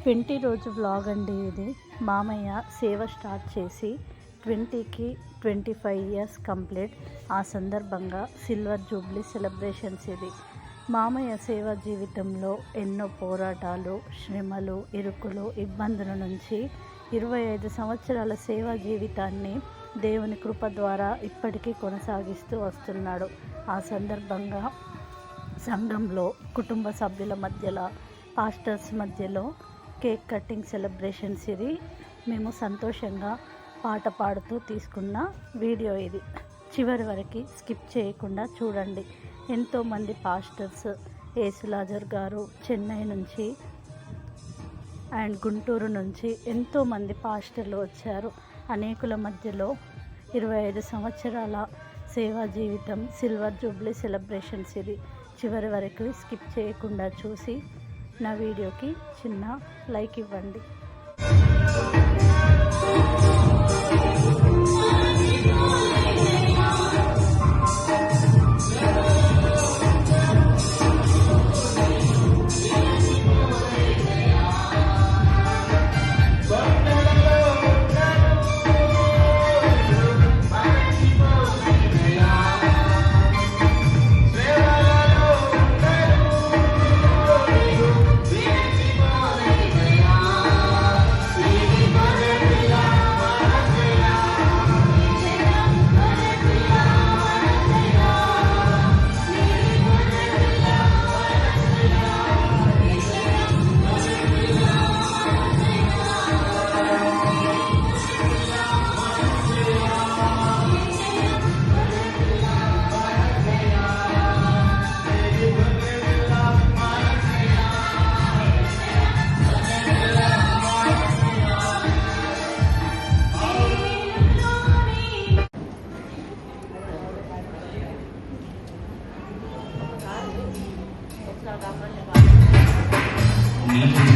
20 రోజు వ్లాగ్ అండి ఇది. మామయ్య సేవ స్టార్ట్ చేసి 20కి 25 ఇయర్స్ కంప్లీట్. ఆ సందర్భంగా సిల్వర్ జూబ్లీ సెలబ్రేషన్స్ ఇది. మామయ్య సేవా జీవితంలో ఎన్నో పోరాటాలు, శ్రమలు, ఇరుకులు, ఇబ్బందుల నుంచి 25 సంవత్సరాల సేవా జీవితాన్ని దేవుని కృప ద్వారా ఇప్పటికీ కొనసాగిస్తూ వస్తున్నాడు. ఆ సందర్భంగా సంఘంలో కుటుంబ సభ్యుల మధ్యలో, పాస్టర్స్ మధ్యలో కేక్ కటింగ్ సెలబ్రేషన్స్ ఇది. మేము సంతోషంగా పాట పాడుతూ తీసుకున్న వీడియో ఇది. చివరి వరకు స్కిప్ చేయకుండా చూడండి. ఎంతోమంది పాస్టర్స్, యేసులాజర్ గారు చెన్నై నుంచి అండ్ గుంటూరు నుంచి ఎంతోమంది పాస్టర్లు వచ్చారు. అనేకుల మధ్యలో 25 సంవత్సరాల సేవా జీవితం, సిల్వర్ జూబ్లీ సెలబ్రేషన్స్ ఇది. చివరి వరకు స్కిప్ చేయకుండా చూసి నా వీడియోకి చిన్న లైక్ ఇవ్వండి. నీటి